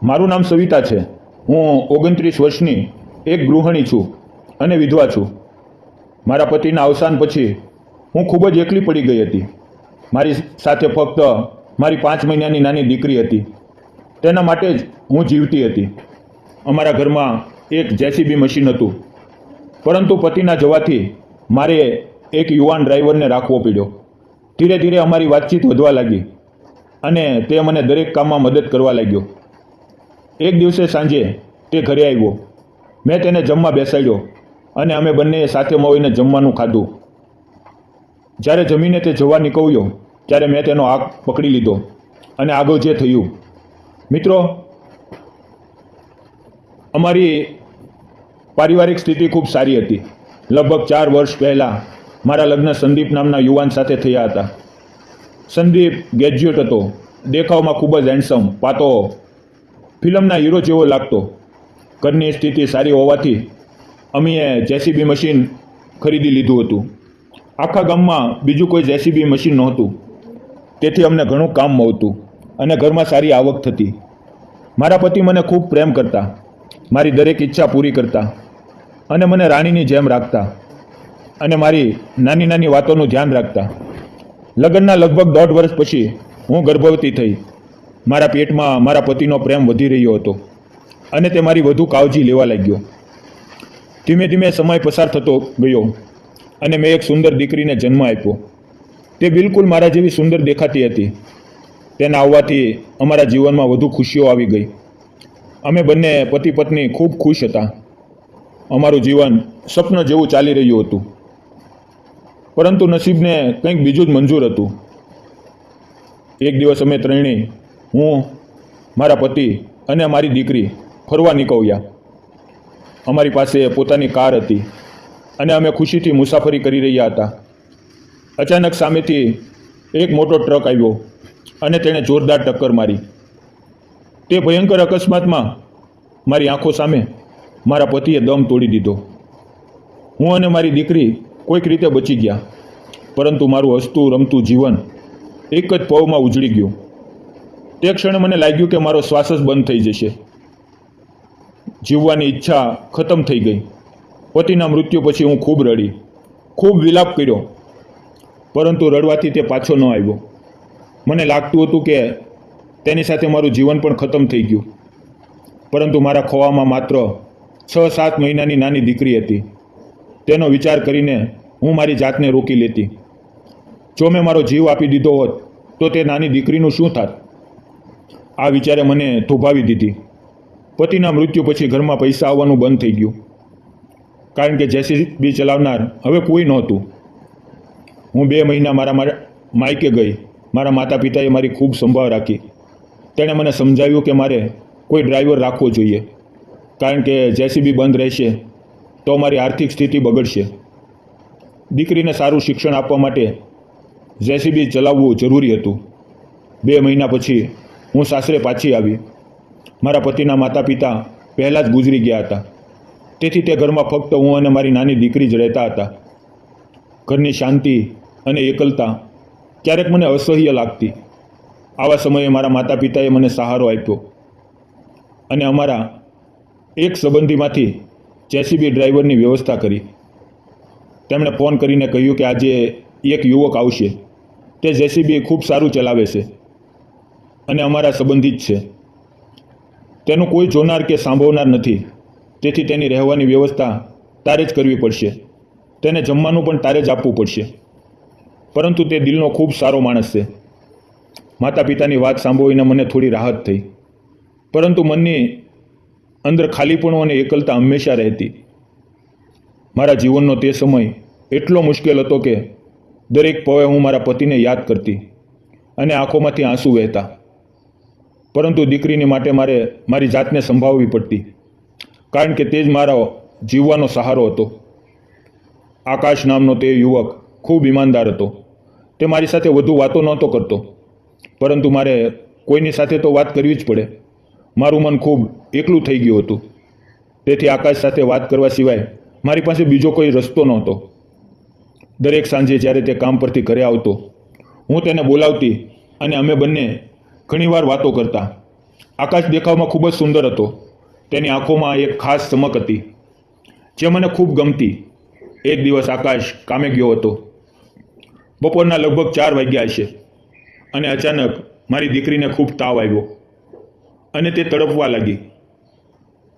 મારું નામ સવિતા છે. હું 29 વર્ષની એક ગૃહિણી છું અને વિધવા છું. મારા પતિના અવસાન પછી હું ખૂબ જ એકલી પડી ગઈ હતી. મારી સાથે ફક્ત મારી 5 મહિનાની નાની દીકરી હતી. તેના માટે જ હું જીવતી હતી. અમારા ઘરમાં એક જેસીબી મશીન હતું, પરંતુ પતિના જવાથી મારે એક યુવાન ડ્રાઈવરને રાખવો પડ્યો. ધીરે ધીરે અમારી વાતચીત વધવા લાગી અને તે મને દરેક કામમાં મદદ કરવા લાગ્યો. એક દિવસે સાંજે તે ઘરે આવ્યો. મેં તેને જમવા બેસાડ્યો અને અમે બંનેએ સાથે મળીને જમવાનું ખાધું. જ્યારે જમીને તે જવા નીકળ્યો ત્યારે મેં તેનો હાથ પકડી લીધો અને આગળ જે થયું. મિત્રો, અમારી પારિવારિક સ્થિતિ ખૂબ સારી હતી. લગભગ 4 વર્ષ પહેલાં મારા લગ્ન સંદીપ નામના યુવાન સાથે થયા હતા. સંદીપ ગ્રેજ્યુએટ હતો, દેખાવમાં ખૂબ જ હેન્ડસમ, પાતો, ફિલ્મના હીરો જેવો લાગતો. ઘરની સ્થિતિ સારી હોવાથી અમે જેસીબી મશીન ખરીદી લીધું હતું. આખા ગામમાં બીજું કોઈ જેસીબી મશીન નહોતું, તેથી અમને ઘણું કામ મળતું અને ઘરમાં સારી આવક થતી. મારા પતિ મને ખૂબ પ્રેમ કરતા, મારી દરેક ઈચ્છા પૂરી કરતા અને મને રાણીની જેમ રાખતા અને મારી નાની નાની વાતોનું ધ્યાન રાખતા. લગ્નના લગભગ 1.5 વર્ષ પછી હું ગર્ભવતી થઈ. મારા પેટમાં મારા પતિનો પ્રેમ વધી રહ્યો હતો અને તે મારી વધુ કાળજી લેવા લાગ્યો. ધીમે ધીમે સમય પસાર થતો ગયો અને મેં એક સુંદર દીકરીને જન્મ આપ્યો. તે બિલકુલ મારા જેવી સુંદર દેખાતી હતી. તેના આવવાથી અમારા જીવનમાં વધુ ખુશીઓ આવી ગઈ. અમે બંને પતિ પત્ની ખૂબ ખુશ હતા. અમારું જીવન સ્વપ્ન જેવું ચાલી રહ્યું હતું, પરંતુ નસીબને કંઈક બીજું જ મંજૂર હતું. એક દિવસ અમે ત્રણેય, હું, મારા પતિ અને મારી દીકરી ફરવા નીકળ્યા. અમારી પાસે પોતાની કાર હતી અને અમે ખુશીથી મુસાફરી કરી રહ્યા હતા. અચાનક સામેથી એક મોટો ટ્રક આવ્યો અને તેણે જોરદાર ટક્કર મારી. તે ભયંકર અકસ્માતમાં મારી આંખો સામે મારા પતિએ દમ તોડી દીધો. હું અને મારી દીકરી કોઈક રીતે બચી ગયા, પરંતુ મારું હસતું રમતું જીવન એક જ પળમાં ઉજળી ગયું. તે ક્ષણે મને લાગ્યું કે મારો શ્વાસ જ બંધ થઈ જશે. જીવવાની ઈચ્છા ખતમ થઈ ગઈ. પતિના મૃત્યુ પછી હું ખૂબ રડી, ખૂબ વિલાપ કર્યો, પરંતુ રડવાથી તે પાછો ન આવ્યો. મને લાગતું હતું કે તેની સાથે મારું જીવન પણ ખતમ થઈ ગયું, પરંતુ મારા ખોવામાં માત્ર 6-7 મહિનાની નાની દીકરી હતી. તેનો વિચાર કરીને હું મારી જાતને રોકી લેતી. જો મેં મારો જીવ આપી દીધો હોત તો તે નાની દીકરીનું શું થાત? આ વિચારે મને થોભાવી દીધી. પતિના મૃત્યુ પછી ઘરમાં પૈસા આવવાનું બંધ થઈ ગયું, કારણ કે જેસીબી ચલાવનાર હવે કોઈ નહોતું. હું 2 મહિના મારા માયકે ગઈ. મારા માતા પિતાએ મારી ખૂબ સંભાળ રાખી. તેણે મને સમજાવ્યું કે મારે કોઈ ડ્રાઈવર રાખવો જોઈએ, કારણ કે જેસીબી બંધ રહેશે તો અમારી આર્થિક સ્થિતિ બગડશે. દીકરીને સારું શિક્ષણ આપવા માટે જેસીબી ચલાવવું જરૂરી હતું. 2 મહિના પછી હું સાસરે પાછી આવી. મારા પતિના માતા પિતા પહેલાં જ ગુજરી ગયા હતા, તેથી તે ઘરમાં ફક્ત હું અને મારી નાની દીકરી જ રહેતા હતા. ઘરની શાંતિ અને એકલતા ક્યારેક મને અસહ્ય લાગતી. આવા સમયે મારા માતા પિતાએ મને સહારો આપ્યો અને અમારા એક સંબંધીમાંથી જેસીબી ડ્રાઈવરની વ્યવસ્થા કરી. તેમણે ફોન કરીને કહ્યું કે આજે એક યુવક આવશે. તે જેસીબી ખૂબ સારું ચલાવે છે અને અમારા સંબંધિત છે. તેનું કોઈ જોનાર કે સાંભળનાર નથી, તેથી તેની રહેવાની વ્યવસ્થા તારે જ કરવી પડશે. તેને જમવાનું પણ તારે જ આપવું પડશે. પરંતુ તે દિલનો ખૂબ સારો માણસ છે. માતા પિતાની વાત સાંભળીને મને થોડી રાહત થઈ, પરંતુ મનની અંદર ખાલીપણું અને એકલતા હંમેશા રહેતી. મારા જીવનનો તે સમય એટલો મુશ્કેલ હતો કે દરેક પળે હું મારા પતિને યાદ કરતી અને આંખોમાંથી આંસુ વહેતા. પરંતુ દીકરીની માટે મારે મારી જાતને સંભાળવી પડતી, કારણ કે તે જ મારો જીવવાનો સહારો હતો. આકાશ નામનો તે યુવક ખૂબ ઈમાનદાર હતો. તે મારી સાથે વધુ વાતો નહોતો કરતો, પરંતુ મારે કોઈની સાથે તો વાત કરવી જ પડે. મારું મન ખૂબ એકલું થઈ ગયું હતું, તેથી આકાશ સાથે વાત કરવા સિવાય મારી પાસે બીજો કોઈ રસ્તો નહોતો. દરેક સાંજે જ્યારે તે કામ પરથી ઘરે આવતો, હું તેને બોલાવતી અને અમે બંને ઘણીવાર વાતો કરતા. આકાશ દેખાવમાં ખૂબ જ સુંદર હતો. તેની આંખોમાં એક ખાસ ચમક હતી જે મને ખૂબ ગમતી. એક દિવસ આકાશ કામે ગયો હતો. બપોરના લગભગ 4 વાગ્યા હશે અને અચાનક મારી દીકરીને ખૂબ તાવ આવ્યો અને તે તડપવા લાગી.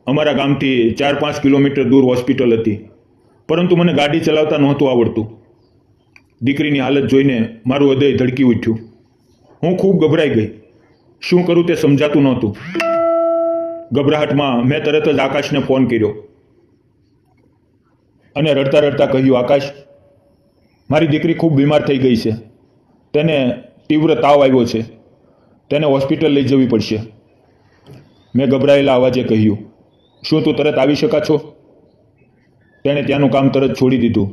અમારા ગામથી 4-5 કિલોમીટર દૂર હોસ્પિટલ હતી, પરંતુ મને ગાડી ચલાવતા નહોતું આવડતું. દીકરીની હાલત જોઈને મારું હૃદય ધડકી ઉઠ્યું. હું ખૂબ ગભરાઈ ગઈ. શું કરું તે સમજાતું નહોતું. ગભરાહટમાં મેં તરત જ આકાશને ફોન કર્યો અને રડતા રડતા કહ્યું, આકાશ, મારી દીકરી ખૂબ બીમાર થઈ ગઈ છે. તેને તીવ્ર તાવ આવ્યો છે. તેને હોસ્પિટલ લઈ જવી પડશે. મેં ગભરાયેલા અવાજે કહ્યું, શું તું તરત આવી શકા છો? તેણે ત્યાંનું કામ તરત છોડી દીધું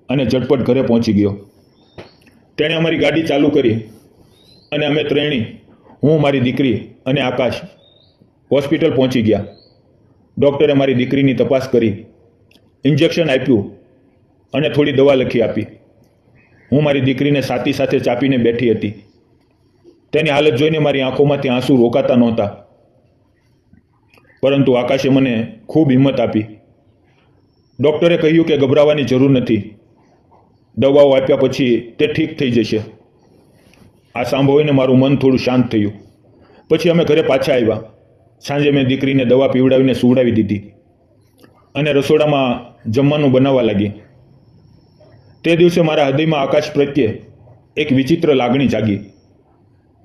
અને ઝટપટ ઘરે પહોંચી ગયો. તેણે અમારી ગાડી ચાલુ કરી અને અમે ત્રણેય, હું, મારી દીકરી અને આકાશ, હોસ્પિટલ પહોંચી ગયા. ડૉક્ટરે મારી દીકરીની તપાસ કરી, ઇન્જેક્શન આપ્યું અને થોડી દવા લખી આપી. હું મારી દીકરીને છાતી સાથે ચાપીને બેઠી હતી. તેની હાલત જોઈને મારી આંખોમાંથી આંસુ રોકાતા નહોતા. પરંતુ આકાશે મને ખૂબ હિંમત આપી. ડૉક્ટરે કહ્યું કે ગભરાવાની જરૂર નથી. દવાઓ આપ્યા પછી તે ઠીક થઈ જશે. આ સાંભળીને મારું મન થોડું શાંત થયું. પછી અમે ઘરે પાછા આવ્યા. સાંજે મેં દીકરીને દવા પીવડાવીને સુવડાવી દીધી અને રસોડામાં જમવાનું બનાવવા લાગી. તે દિવસે મારા હૃદયમાં આકાશ પ્રત્યે એક વિચિત્ર લાગણી જાગી.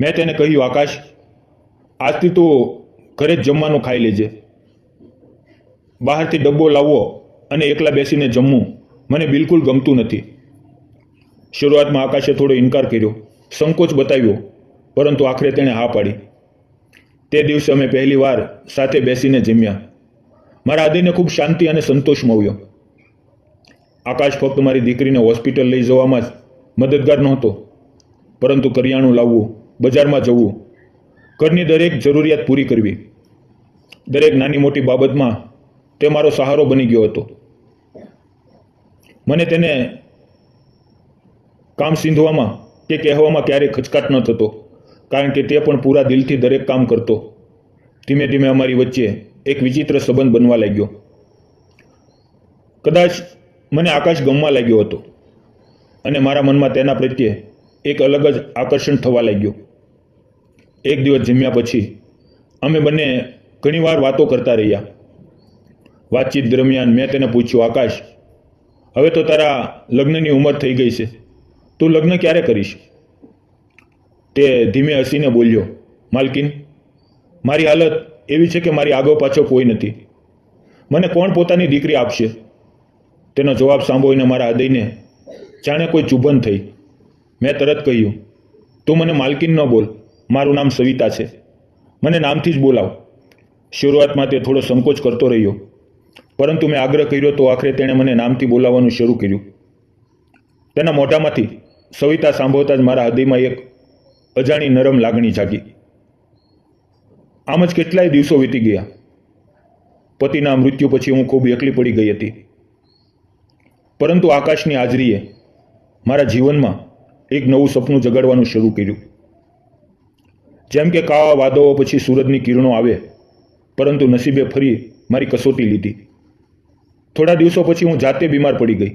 મેં તેને કહ્યું, આકાશ, આજથી તું ઘરે જ જમવાનું ખાઈ લેજે. બહારથી ડબ્બો લાવવો અને એકલા બેસીને જમવું મને બિલકુલ ગમતું નથી. શરૂઆતમાં આકાશે થોડો ઇનકાર કર્યો, સંકોચ બતાવ્યો, પરંતુ આખરે તેણે હા પાડી. તે દિવસે અમે પહેલીવાર સાથે બેસીને જમ્યા. મારા હૃદયને ખૂબ શાંતિ અને સંતોષ મળ્યો. આકાશ ફક્ત મારી દીકરીને હોસ્પિટલ લઈ જવામાં જ મદદગાર નહોતો, પરંતુ કરિયાણું લાવવું, બજારમાં જવું, ઘરની દરેક જરૂરિયાત પૂરી કરવી, દરેક નાની મોટી બાબતમાં તે મારો સહારો બની ગયો હતો. મને તેને કામ સીંધવામાં કે કહેવામાં ક્યારેય ખચકાટ ન થતો, કારણ કે તે પણ પૂરા દિલથી દરેક કામ કરતો. ધીમે ધીમે અમારી વચ્ચે એક વિચિત્ર સંબંધ બનવા લાગ્યો. કદાચ મને આકાશ ગમવા લાગ્યો હતો અને મારા મનમાં તેના પ્રત્યે એક અલગ જ આકર્ષણ થવા લાગ્યું. એક દિવસ જમ્યા પછી અમે બંને ઘણીવાર વાતો કરતા રહ્યા. વાતચીત દરમિયાન મેં તેને પૂછ્યું, આકાશ, હવે તો તારા લગ્નની ઉંમર થઈ ગઈ છે. તું લગ્ન ક્યારે કરીશ? તે ધીમે હસીને બોલ્યો, માલકીન, મારી હાલત એવી છે કે મારી આગળ પાછળ કોઈ નથી. મને કોણ પોતાની દીકરી આપશે? તેનો જવાબ સાંભળીને મારા હૃદયને જાણે કોઈ ચુંબન થઈ. મેં તરત કહ્યું, તું મને માલકીન ન બોલ, મારું નામ સવિતા છે. મને નામથી જ બોલાવ. શરૂઆતમાં તે થોડો સંકોચ કરતો રહ્યો, પરંતુ મેં આગ્રહ કર્યો તો આખરે તેણે મને નામથી બોલાવવાનું શરૂ કર્યું. તેના મોઢામાંથી સવિતા સાંભળતા જ મારા હૃદયમાં એક અજાણી નરમ લાગણી જાગી. આમ જ કેટલાય દિવસો વીતી ગયા. પતિના મૃત્યુ પછી હું ખૂબ એકલી પડી ગઈ હતી, પરંતુ આકાશની હાજરીએ મારા જીવનમાં એક નવું સપનું જગાડવાનું શરૂ કર્યું. જેમ કે કાળા વાદળો પછી સૂરજની કિરણો આવે, પરંતુ નસીબે ફરી મારી કસોટી લીધી. થોડા દિવસો પછી હું જાતે બીમાર પડી ગઈ.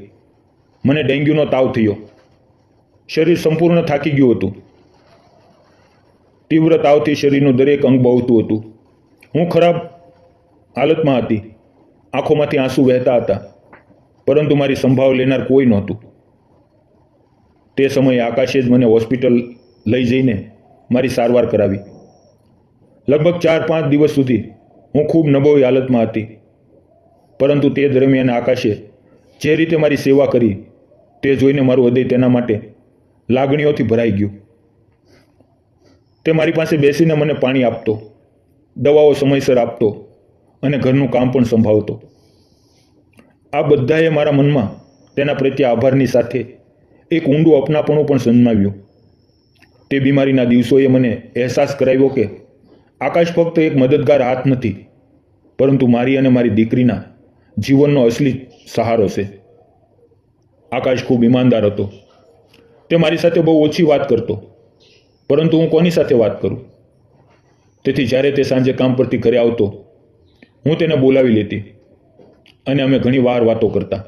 મને ડેન્ગ્યુનો તાવ થયો. શરીર સંપૂર્ણ થાકી ગયું હતું. તીવ્ર તાવથી શરીરનું દરેક અંગ બળતું હતું. હું ખરાબ હાલતમાં હતી. આંખોમાંથી આંસુ વહેતા હતા, પરંતુ મારી સંભાળ લેનાર કોઈ નહોતું. તે સમયે આકાશે જ મને હોસ્પિટલ લઈ જઈને મારી સારવાર કરાવી. લગભગ 4-5 દિવસ સુધી હું ખૂબ નબળી હાલતમાં હતી, પરંતુ તે દરમિયાન આકાશે જે રીતે મારી સેવા કરી તે જોઈને મારું હૃદય તેના માટે લાગણીઓથી ભરાઈ ગયું. તે મારી પાસે બેસીને મને પાણી આપતો, દવાઓ સમયસર આપતો અને ઘરનું કામ પણ સંભાળતો. આ બધાએ મારા મનમાં તેના પ્રત્યે આભારની સાથે એક ઊંડું અપનાપણું પણ જન્માવ્યું. તે બીમારીના દિવસોએ મને અહેસાસ કરાવ્યો કે આકાશ ફક્ત એક મદદગાર હાથ નથી, પરંતુ મારી અને મારી દીકરીના જીવનનો અસલી સહારો છે. આકાશ ખૂબ ઈમાનદાર હતો. તે મારી સાથે બહુ ઓછી વાત કરતો, પરંતુ હું કોની સાથે વાત કરું? તેથી જ્યારે તે સાંજે કામ પરથી ઘરે આવતો હું તેને બોલાવી લેતી અને અમે ઘણી વાર વાતો કરતા.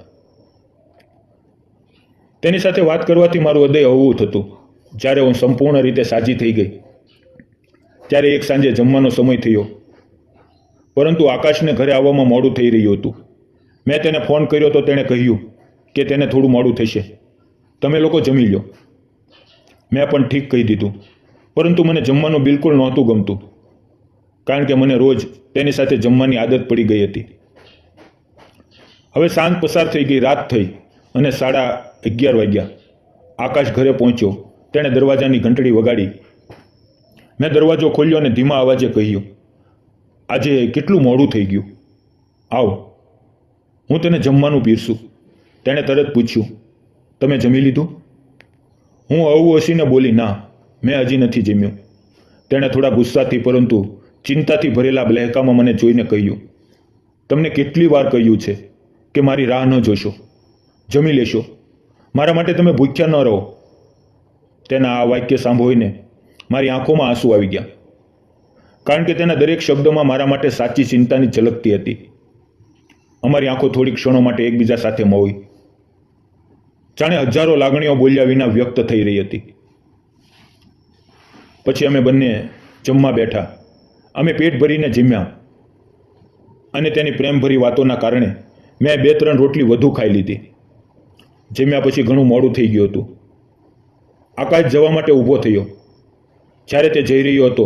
તેની સાથે વાત કરવાથી મારું હૃદય હળવું થતું. જ્યારે હું સંપૂર્ણ રીતે સાજી થઈ ગઈ ત્યારે એક સાંજે જમવાનો સમય થયો, પરંતુ આકાશને ઘરે આવવામાં મોડું થઈ રહ્યું હતું. મેં તેને ફોન કર્યો તો તેણે કહ્યું કે તેને થોડું મોડું થશે, તમે લોકો જમી લો. મેં પણ ઠીક કહી દીધું, પરંતુ મને જમવાનું બિલકુલ નહોતું ગમતું, કારણ કે મને રોજ તેની સાથે જમવાની આદત પડી ગઈ હતી. હવે સાંજ પસાર થઈ ગઈ, રાત થઈ અને 11:30 વાગ્યા. આકાશ ઘરે પહોંચ્યો. તેણે દરવાજાની ઘંટડી વગાડી. મેં દરવાજો ખોલ્યો અને ધીમા અવાજે કહ્યું, આજે કેટલું મોડું થઈ ગયું, આવ, હું તેને જમવાનું પીરસું. તેણે તરત પૂછ્યું, તમે જમી લીધું? હું હળવું હસીને બોલી, ના, મેં હજી નથી જમ્યું. તેણે થોડા ગુસ્સાથી પરંતુ ચિંતાથી ભરેલા લહેકામાં મને જોઈને કહ્યું, તમને કેટલી વાર કહ્યું છે કે મારી રાહ ન જોશો, જમી લેશો, મારા માટે તમે ભૂખ્યા ન રહો. તેના આ વાક્ય સાંભળીને મારી આંખોમાં આંસુ આવી ગયા, કારણ કે તેના દરેક શબ્દમાં મારા માટે સાચી ચિંતાની ઝલકતી હતી. અમારી આંખો થોડી ક્ષણો માટે એકબીજા સાથે મોવી, જાણે હજારો લાગણીઓ બોલ્યા વિના વ્યક્ત થઈ રહી હતી. પછી અમે બંને જમવા બેઠા. અમે પેટ ભરીને જમ્યા અને તેની પ્રેમભરી વાતોના કારણે મેં 2-3 રોટલી વધુ ખાઈ લીધી. જમ્યા પછી ઘણું મોડું થઈ ગયું હતું. આકાશ જવા માટે ઊભો થયો. જ્યારે તે જઈ રહ્યો હતો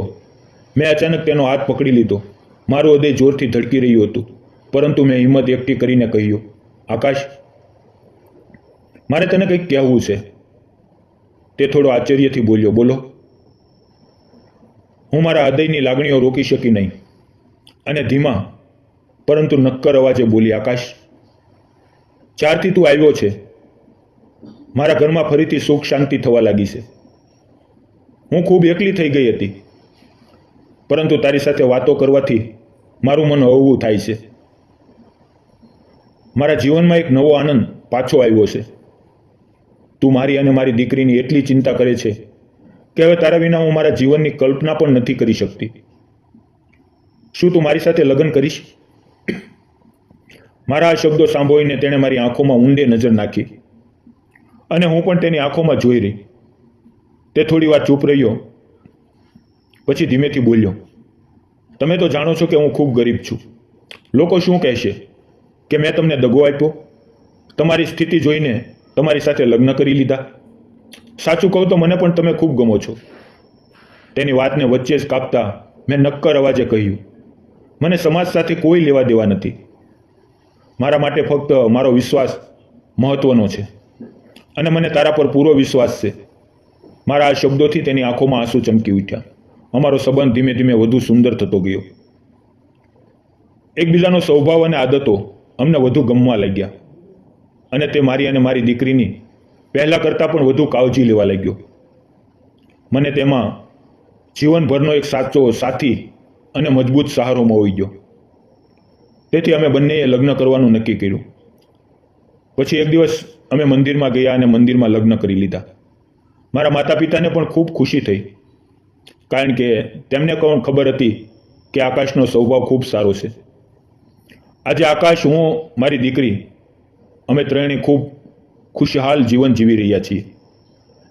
મેં અચાનક તેનો હાથ પકડી લીધો. મારું હૃદય જોરથી ધડકી રહ્યું હતું, પરંતુ મેં હિંમત એકઠી કરીને કહ્યું, આકાશ, મારે તને કંઈક કહેવું છે. તે થોડો આશ્ચર્યથી બોલ્યો, બોલો. હું મારા હૃદયની લાગણીઓ રોકી શકી નહીં અને ધીમા પરંતુ નક્કર અવાજે બોલી, આકાશ, જ્યારથી તું આવ્યો છે મારા ઘરમાં ફરીથી સુખ શાંતિ થવા લાગી છે. હું ખૂબ એકલી થઈ ગઈ હતી, પરંતુ તારી સાથે વાતો કરવાથી મારું મન હળવું થાય છે. મારા જીવનમાં એક નવો આનંદ પાછો આવ્યો છે. તું મારી અને મારી દીકરીની એટલી ચિંતા કરે છે કે હવે તારા વિના હું મારા જીવનની કલ્પના પણ નથી કરી શકતી. શું તું મારી સાથે લગ્ન કરીશ? મારા આ શબ્દો સાંભળીને તેણે મારી આંખોમાં ઊંડે નજર નાખી અને હું પણ તેની આંખોમાં જોઈ રહી. તે થોડી વાર ચૂપ રહ્યો, પછી ધીમેથી બોલ્યો, તમે તો જાણો છો કે હું ખૂબ ગરીબ છું. લોકો શું કહેશે કે મેં તમને દગો આપ્યો, તમારી સ્થિતિ જોઈને તમારી સાથે લગ્ન કરી લીધા. સાચું કહું તો મને પણ તમે ખૂબ ગમો છો. તેની વાતને વચ્ચે જ કાપતા મેં નક્કર અવાજે કહ્યું, મને સમાજ સાથે કોઈ લેવા દેવા નથી. મારા માટે ફક્ત મારો વિશ્વાસ મહત્વનો છે અને મને તારા પર પૂરો વિશ્વાસ છે. મારા આ શબ્દોથી તેની આંખોમાં આંસુ ચમકી ઉઠ્યા. અમારો સંબંધ ધીમે ધીમે વધુ સુંદર થતો ગયો. એકબીજાનો સ્વભાવ અને આદતો અમને વધુ ગમવા લાગ્યા અને તે મારી અને મારી દીકરીની પહેલાં કરતાં પણ વધુ કાળજી લેવા લાગ્યો. મને તેમાં જીવનભરનો એક સાચો સાથી અને મજબૂત સહારો મળી ગયો. તેથી અમે બંનેએ લગ્ન કરવાનું નક્કી કર્યું. પછી એક દિવસ અમે મંદિરમાં ગયા અને મંદિરમાં લગ્ન કરી લીધા. મારા માતા પિતાને પણ ખૂબ ખુશી થઈ, કારણ કે તેમને પણ ખબર હતી કે આકાશનો સ્વભાવ ખૂબ સારો છે. આજે આકાશ, હું, મારી દીકરી, અમે ત્રણેય ખૂબ ખુશહાલ જીવન જીવી રહ્યા છીએ.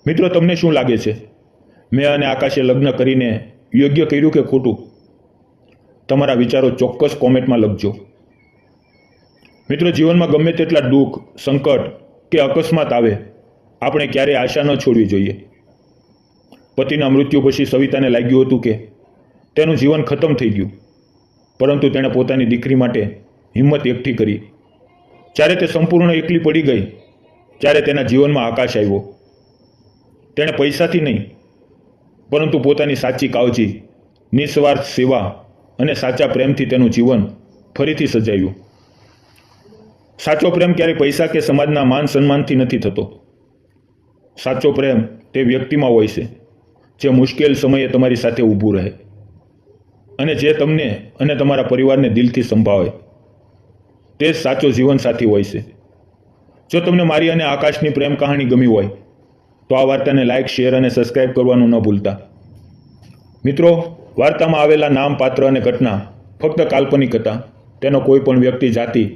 મિત્રો, તમને શું લાગે છે? મેં અને આકાશે લગ્ન કરીને યોગ્ય કર્યું કે ખોટું? તમારા વિચારો ચોક્કસ કોમેન્ટમાં લખજો. મિત્રો, જીવનમાં ગમે તેટલા દુઃખ, સંકટ કે અકસ્માત આવે, આપણે ક્યારેય આશા ન છોડવી જોઈએ. પતિના મૃત્યુ પછી સવિતાને લાગ્યું હતું કે તેનું જીવન ખતમ થઈ ગયું, પરંતુ તેણે પોતાની દીકરી માટે હિંમત એકઠી કરી. જ્યારે તે સંપૂર્ણ એકલી પડી ગઈ ત્યારે તેના જીવનમાં આકાશ આવ્યો. તેણે પૈસાથી નહીં, પરંતુ પોતાની સાચી કાળજી, નિસ્વાર્થ સેવા અને સાચા પ્રેમથી તેનું જીવન ફરીથી સજાવ્યું. સાચો પ્રેમ ક્યારેય પૈસા કે સમાજના માન સન્માનથી નથી થતો. સાચો પ્રેમ તે વ્યક્તિમાં હોય છે જે મુશ્કેલ સમયે તમારી સાથે ઊભું રહે અને જે તમને અને તમારા પરિવારને દિલથી સંભાળે. તે જ સાચો જીવનસાથી હોય છે. જો તમને મારી અને આકાશની પ્રેમ કહાણી ગમી હોય તો આ વાર્તાને લાઇક, શેર અને સબસ્ક્રાઇબ કરવાનું ન ભૂલતા. મિત્રો, વાર્તામાં આવેલા નામ, પાત્ર અને ઘટના ફક્ત કાલ્પનિક હતા. તેનો કોઈ પણ વ્યક્તિ, જાતિ,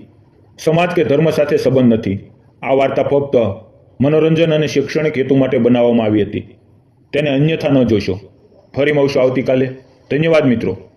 સમાજ કે ધર્મ સાથે સંબંધ નથી. આ વાર્તા ફક્ત મનોરંજન અને શૈક્ષણિક હેતુ માટે બનાવવામાં આવી હતી. તેને અન્યથા ન જોશો. ફરી મળશું આવતીકાલે. ધન્યવાદ મિત્રો.